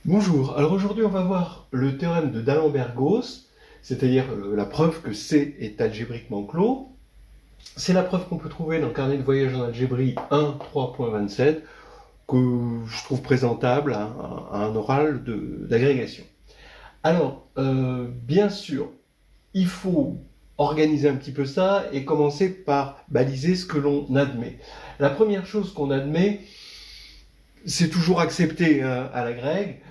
Bonjour, alors aujourd'hui on va voir le théorème de D'Alembert-Gauss, c'est-à-dire la preuve que C est algébriquement clos. C'est la preuve qu'on peut trouver dans le carnet de voyage en algébrie 1.3.27 que je trouve présentable à un oral d'agrégation. Alors, bien sûr, il faut organiser un petit peu ça et commencer par baliser ce que l'on admet. La première chose qu'on admet, c'est toujours accepté à la grecque,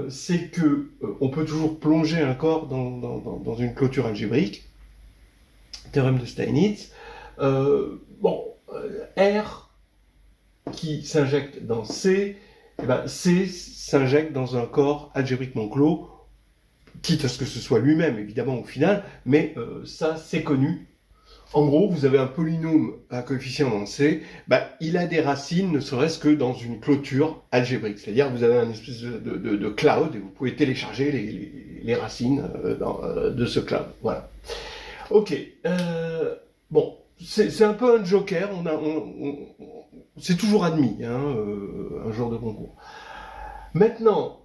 c'est que on peut toujours plonger un corps dans une clôture algébrique, théorème de Steinitz. R qui s'injecte dans C, et ben C s'injecte dans un corps algébriquement clos, quitte à ce que ce soit lui-même évidemment au final, mais ça c'est connu. En gros, vous avez un polynôme à coefficient dans C, il a des racines ne serait-ce que dans une clôture algébrique. C'est-à-dire que vous avez un espèce de cloud et vous pouvez télécharger les racines de ce cloud. Voilà. Ok. Bon, c'est un peu un joker. C'est toujours admis, un genre de concours. Maintenant,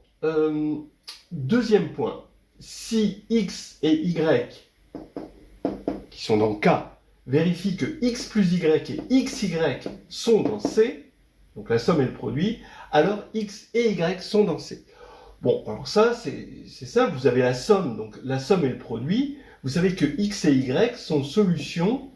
deuxième point. Si X et Y, qui sont dans K, vérifie que x plus y et xy sont dans C, donc la somme et le produit, alors x et y sont dans C. Bon, alors ça, c'est simple, vous avez la somme, donc la somme et le produit, vous savez que x et y sont solutions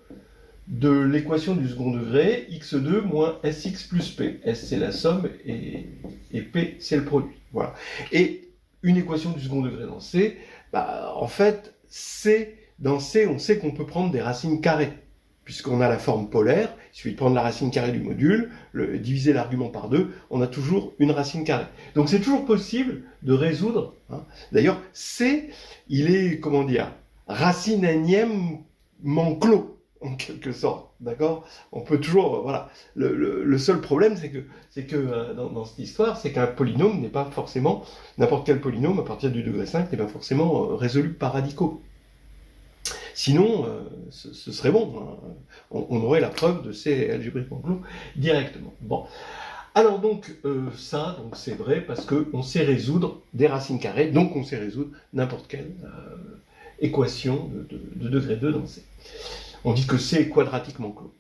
de l'équation du second degré, x2 moins sx plus p. S c'est la somme et p c'est le produit. Voilà. Et une équation du second degré dans C, en fait, dans C, on sait qu'on peut prendre des racines carrées, puisqu'on a la forme polaire, il suffit de prendre la racine carrée du module, diviser l'argument par 2, on a toujours une racine carrée. Donc c'est toujours possible de résoudre. D'ailleurs, C, il est, racine énièmement clos, en quelque sorte, d'accord? On peut toujours, voilà. Le seul problème, c'est que dans cette histoire, c'est qu'un polynôme n'est pas forcément, n'importe quel polynôme à partir du degré 5 n'est pas forcément résolu par radicaux. Sinon, ce serait bon. On aurait la preuve de C algébriquement clos directement. Bon. Alors donc, ça, c'est vrai parce qu'on sait résoudre des racines carrées, donc on sait résoudre n'importe quelle équation de degré 2 dans C. On dit que C est quadratiquement clos.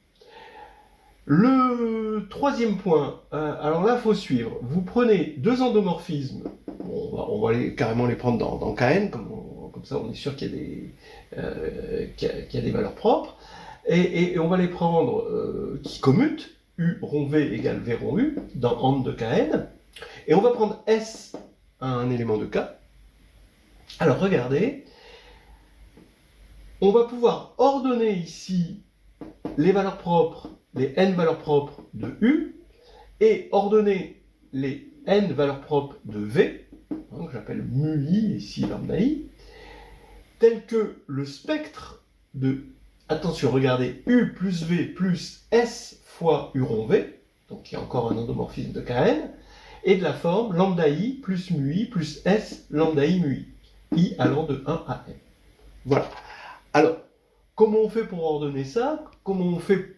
Le troisième point, alors là, il faut suivre. Vous prenez deux endomorphismes, on va carrément les prendre dans Kn, comme ça on est sûr qu'il y a des valeurs propres, et on va les prendre qui commutent, U rond V égale V rond U, dans AND de Kn, et on va prendre S à un élément de K. Alors regardez, on va pouvoir ordonner ici les valeurs propres, les n valeurs propres de U, et ordonner les n valeurs propres de V, que j'appelle mu I, ici lambda I, tel que le spectre de, attention, regardez, U plus V plus S fois U rond V, donc il y a encore un endomorphisme de Kn, et de la forme lambda I plus mu I plus S lambda I mu I, I allant de 1 à n. Voilà. Alors, comment on fait pour ordonner ça? Comment on fait?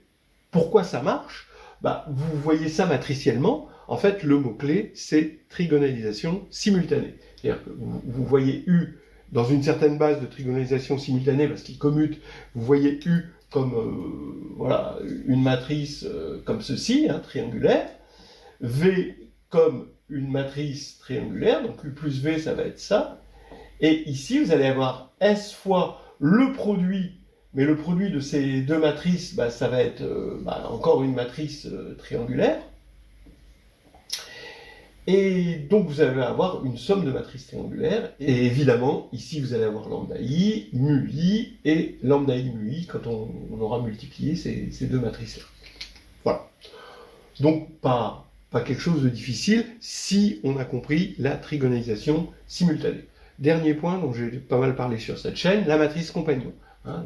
Pourquoi ça marche? Vous voyez ça matriciellement. En fait, le mot-clé, c'est trigonalisation simultanée. C'est-à-dire que vous voyez U dans une certaine base de trigonalisation simultanée, parce qu'il commute, vous voyez U comme une matrice comme ceci, triangulaire, V comme une matrice triangulaire, donc U plus V, ça va être ça, et ici, vous allez avoir S fois le produit, mais le produit de ces deux matrices, ça va être encore une matrice triangulaire. Et donc vous allez avoir une somme de matrices triangulaires. Et évidemment, ici vous allez avoir lambda I, mu I et lambda I mu I quand on aura multiplié ces deux matrices-là. Voilà. Donc pas quelque chose de difficile si on a compris la trigonalisation simultanée. Dernier point dont j'ai pas mal parlé sur cette chaîne, la matrice compagnon.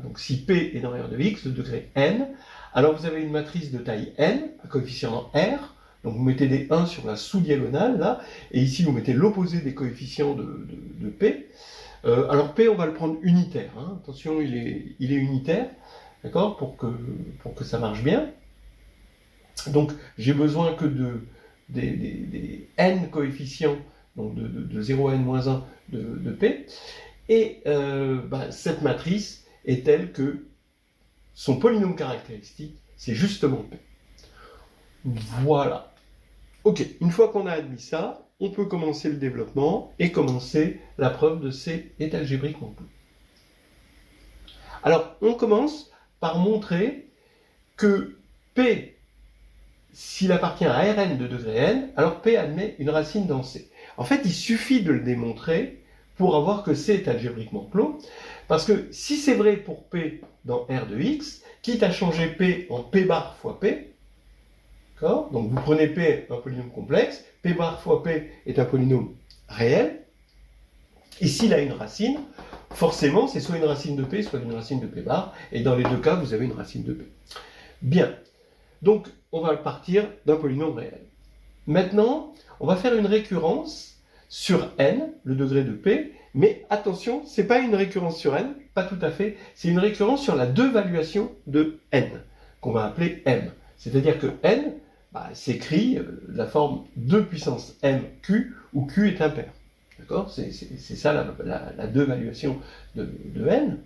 Donc si P est dans R de X, de degré n, alors vous avez une matrice de taille n, à coefficient R, donc vous mettez des 1 sur la sous-diagonale, là, et ici vous mettez l'opposé des coefficients de P. Alors P, on va le prendre unitaire, attention, il est unitaire, d'accord, pour que ça marche bien. Donc j'ai besoin que des n coefficients donc de 0 à n-1 de P, et cette matrice est telle que son polynôme caractéristique, c'est justement P. Voilà. Ok, une fois qu'on a admis ça, on peut commencer le développement et commencer la preuve de C est algébriquement clos. Alors, on commence par montrer que P, s'il appartient à Rn de degré n, alors P admet une racine dans C. En fait, il suffit de le démontrer pour avoir que C est algébriquement clos, parce que si c'est vrai pour P dans R de X, quitte à changer P en P bar fois P, d'accord ? Donc vous prenez P, un polynôme complexe, P bar fois P est un polynôme réel, et s'il a une racine, forcément c'est soit une racine de P, soit une racine de P bar, et dans les deux cas vous avez une racine de P. Bien, donc on va partir d'un polynôme réel. Maintenant, on va faire une récurrence sur n, le degré de P, mais attention, ce n'est pas une récurrence sur n, pas tout à fait, c'est une récurrence sur la deux-valuation de n, qu'on va appeler m. C'est-à-dire que n s'écrit de la forme 2 puissance mq, où q est impair. D'accord ? C'est ça la deux-valuation de n.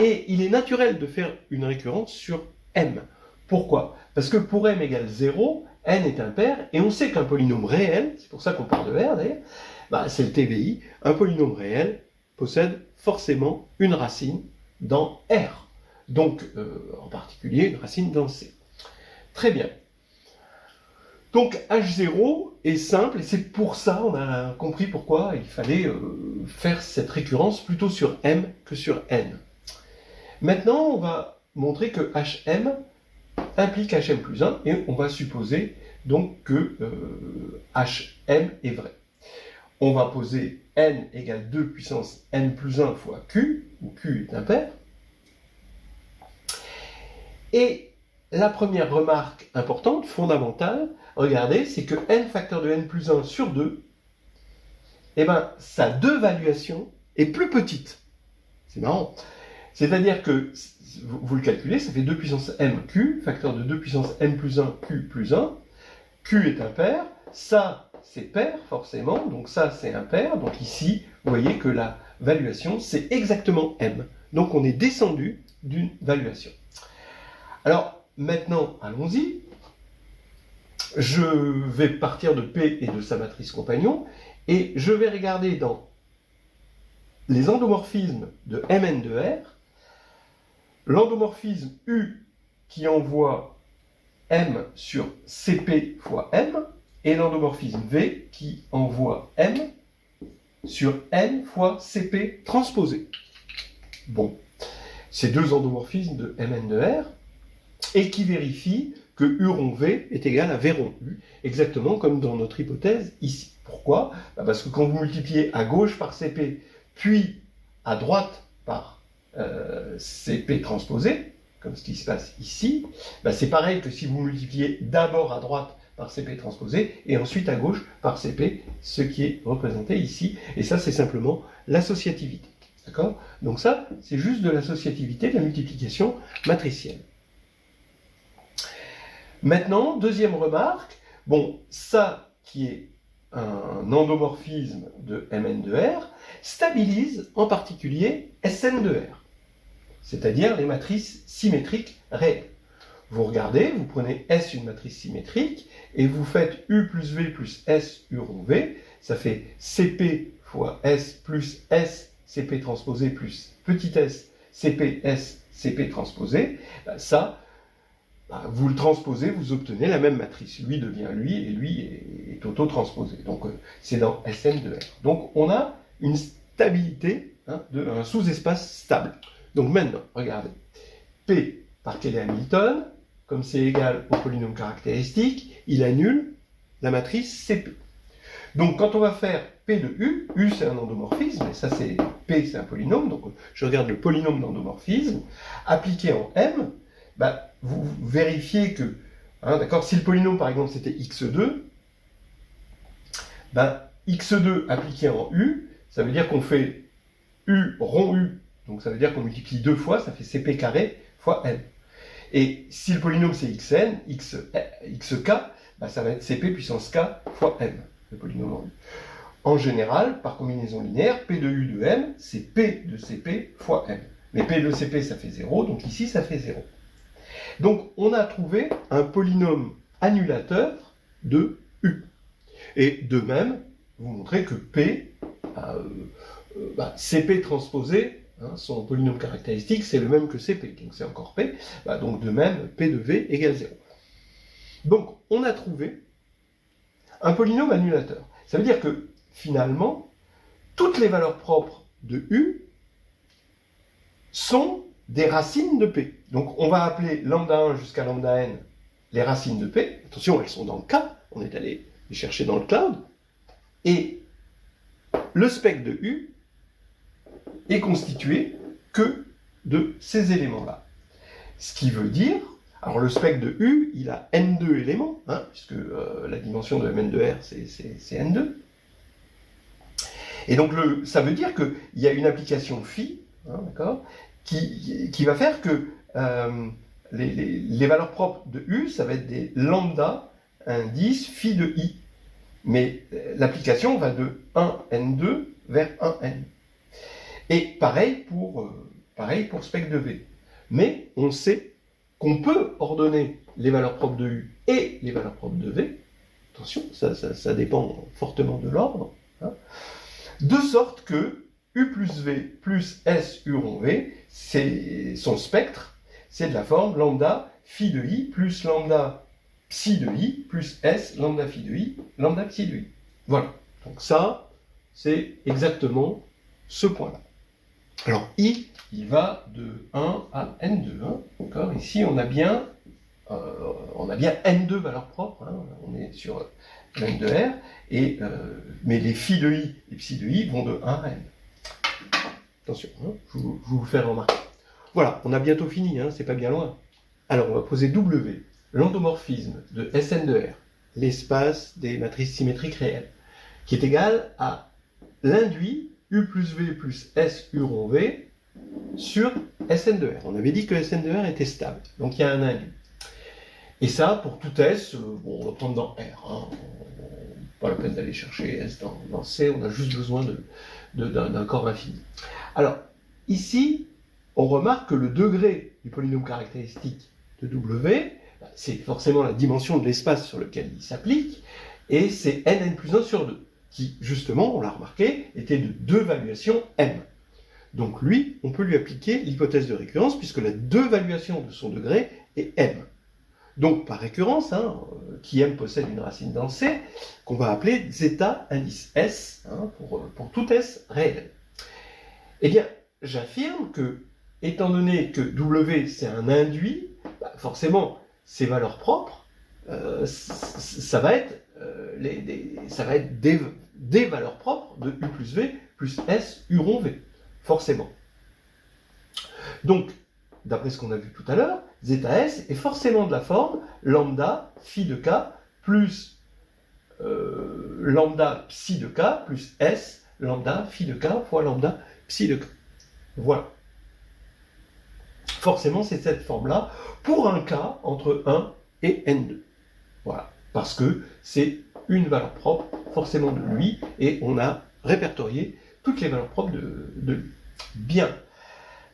Et il est naturel de faire une récurrence sur m. Pourquoi ? Parce que pour m égale 0, n est impair, et on sait qu'un polynôme réel, c'est pour ça qu'on parle de R d'ailleurs, c'est le TVI, un polynôme réel possède forcément une racine dans R. Donc, en particulier, une racine dans C. Très bien. Donc, H0 est simple, et c'est pour ça, on a compris pourquoi il fallait faire cette récurrence plutôt sur M que sur N. Maintenant, on va montrer que HM implique HM plus 1, et on va supposer donc que HM est vrai. On va poser N égale 2 puissance N plus 1 fois Q, où Q est impair. Et la première remarque importante, fondamentale, regardez, c'est que N facteur de N plus 1 sur 2, sa deux-valuation est plus petite. C'est marrant. C'est-à-dire que, vous le calculez, ça fait 2 puissance mq, facteur de 2 puissance n plus 1, q plus 1. Q est impair, ça c'est pair forcément, donc ça c'est impair. Donc ici, vous voyez que la valuation c'est exactement m. Donc on est descendu d'une valuation. Alors maintenant, allons-y. Je vais partir de P et de sa matrice compagnon, et je vais regarder dans les endomorphismes de Mn de R, l'endomorphisme U qui envoie M sur Cp fois M, et l'endomorphisme V qui envoie M sur N fois Cp transposé. Bon, ces deux endomorphismes de Mn de R, et qui vérifient que U rond V est égal à V rond U, exactement comme dans notre hypothèse ici. Pourquoi ? Parce que quand vous multipliez à gauche par Cp, puis à droite par Cp transposé, comme ce qui se passe ici, c'est pareil que si vous multipliez d'abord à droite par Cp transposé, et ensuite à gauche par Cp, ce qui est représenté ici, et ça c'est simplement l'associativité. D'accord ? Donc ça, c'est juste de l'associativité, de la multiplication matricielle. Maintenant, deuxième remarque, bon, ça qui est un endomorphisme de Mn de R, stabilise en particulier Sn de R, c'est-à-dire les matrices symétriques réelles. Vous regardez, vous prenez S une matrice symétrique, et vous faites U plus V plus S U rond V, ça fait Cp fois S plus S Cp transposé plus petit s Cp S Cp transposé, vous le transposez, vous obtenez la même matrice. Lui devient lui, et lui est auto-transposé. Donc c'est dans Sn de R. Donc on a une stabilité, un sous-espace stable. Donc maintenant, regardez, P par Cayley-Hamilton, comme c'est égal au polynôme caractéristique, il annule la matrice Cp. Donc quand on va faire P de U, U c'est un endomorphisme, et ça c'est P c'est un polynôme, donc je regarde le polynôme d'endomorphisme, appliqué en M, vous vérifiez que, d'accord, si le polynôme par exemple c'était x2, x2 appliqué en U, ça veut dire qu'on fait U rond U, donc ça veut dire qu'on multiplie deux fois, ça fait Cp carré fois n. Et si le polynôme c'est xn, xk, ça va être Cp puissance k fois m. le polynôme en U. En général, par combinaison linéaire, P de U de M, c'est P de CP fois M. Mais P de CP, ça fait 0, donc ici, ça fait 0. Donc, on a trouvé un polynôme annulateur de U. Et de même, vous montrez que P, CP transposé, son polynôme caractéristique, c'est le même que CP, donc c'est encore P. Donc de même, P de V égale 0. Donc, on a trouvé un polynôme annulateur. Ça veut dire que, finalement, toutes les valeurs propres de U sont des racines de P. Donc, on va appeler lambda 1 jusqu'à lambda n les racines de P. Attention, elles sont dans le K. On est allé les chercher dans le cloud. Et le spectre de U est constitué que de ces éléments-là. Ce qui veut dire, alors le spectre de U, il a N2 éléments, puisque la dimension de Mn de R, c'est N2. Et donc, ça veut dire qu'il y a une application phi, d'accord, qui va faire que les valeurs propres de U, ça va être des lambda indices phi de I. Mais l'application va de 1n2 vers 1n. Et pareil pour spectre de V. Mais on sait qu'on peut ordonner les valeurs propres de U et les valeurs propres de V. Attention, ça dépend fortement de l'ordre. De sorte que U plus V plus S U rond V, son spectre, c'est de la forme lambda phi de I plus lambda psi de I plus S lambda phi de I, lambda psi de I. Voilà. Donc ça, c'est exactement ce point-là. Alors I, il va de 1 à N2. D'accord. Ici, on a bien N2 valeurs propres. On est sur N de R. Mais les phi de I et psi de I vont de 1 à N. Attention, je vous le fais remarquer. Voilà, on a bientôt fini, c'est pas bien loin. Alors, on va poser W, l'endomorphisme de Sn de R, l'espace des matrices symétriques réelles, qui est égal à l'induit U plus V plus S U rond V sur Sn de R. On avait dit que Sn de R était stable, donc il y a un induit. Et ça, pour tout S, on va prendre dans R. Pas la peine d'aller chercher S dans C, on a juste besoin d'un corps infini. Alors, ici, on remarque que le degré du polynôme caractéristique de W, c'est forcément la dimension de l'espace sur lequel il s'applique, et c'est N plus 1 sur 2, qui, justement, on l'a remarqué, était de 2 valuations M. Donc lui, on peut lui appliquer l'hypothèse de récurrence, puisque la 2 valuation de son degré est M. Donc, par récurrence, qui M possède une racine dans C, qu'on va appeler zeta indice S, pour tout S réel. Eh bien, j'affirme que, étant donné que W, c'est un induit, forcément, ses valeurs propres, ça va être des valeurs propres de U plus V plus S U rond V, forcément. Donc, d'après ce qu'on a vu tout à l'heure, zeta S est forcément de la forme lambda phi de K plus lambda psi de K plus S lambda phi de K fois lambda psi de K. Voilà. Forcément, c'est cette forme-là pour un K entre 1 et N2. Voilà. Parce que c'est une valeur propre forcément de lui et on a répertorié toutes les valeurs propres de lui. Bien.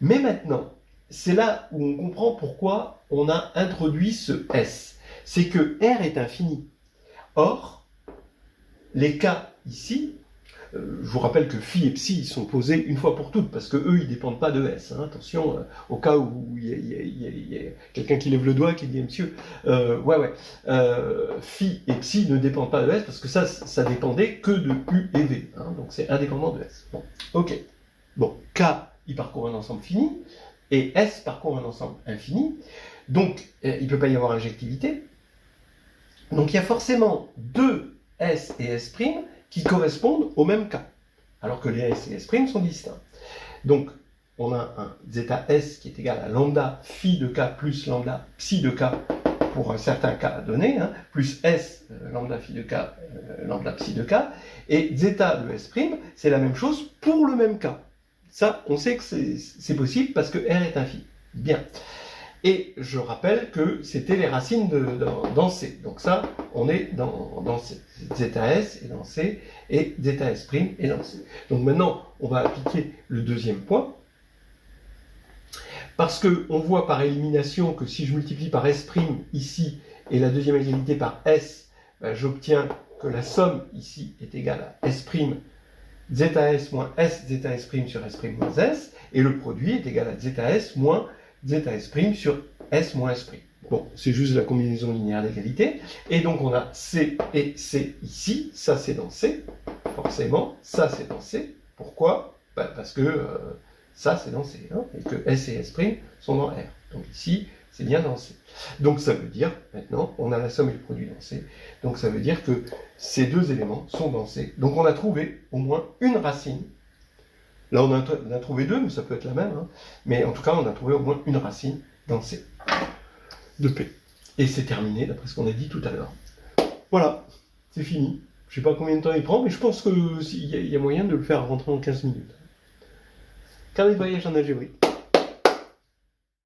Mais maintenant, c'est là où on comprend pourquoi on a introduit ce S. C'est que R est infini. Or, les cas ici, je vous rappelle que phi et psi sont posés une fois pour toutes, parce que eux, ils ne dépendent pas de S. Attention, au cas où il y a quelqu'un qui lève le doigt et qui dit, monsieur, phi et psi ne dépendent pas de S, parce que ça dépendait que de U et V. Donc c'est indépendant de S. Bon, ok. Bon, K, il parcourt un ensemble fini, et S parcourt un ensemble infini, donc il ne peut pas y avoir injectivité. Donc il y a forcément deux S et S' qui correspondent au même cas, alors que les S et S' sont distincts. Donc on a un zeta S qui est égal à lambda phi de K plus lambda psi de K pour un certain cas donné, plus S lambda phi de K, lambda psi de K, et zeta de S', c'est la même chose pour le même cas. Ça, on sait que c'est possible parce que R est infini. Bien. Et je rappelle que c'était les racines dans C. Donc ça, on est dans C. Zeta S est dans C, et zeta S' est dans C. Donc maintenant, on va appliquer le deuxième point. Parce qu'on voit par élimination que si je multiplie par S' ici, et la deuxième égalité par S, ben, j'obtiens que la somme ici est égale à S', zeta S moins S, zeta S' sur S' moins S, et le produit est égal à zeta S moins zeta S' sur S moins S'. Bon, c'est juste la combinaison linéaire d'égalité. Et donc on a C et C ici, ça c'est dans C, forcément, ça c'est dans C. Pourquoi? Ben, parce que ça c'est dans C, hein, et que S et S' sont dans R. Donc ici, c'est bien dans C. Donc ça veut dire, maintenant, on a la somme et le produit dans C. Donc ça veut dire que ces deux éléments sont dans C. Donc on a trouvé au moins une racine. Là on a trouvé deux, mais ça peut être la même. Hein. Mais en tout cas, on a trouvé au moins une racine dans C de P. Et c'est terminé, d'après ce qu'on a dit tout à l'heure. Voilà, c'est fini. Je ne sais pas combien de temps il prend, mais je pense qu'il y a moyen de le faire rentrer en 15 minutes. Carnet de voyage en algébrique.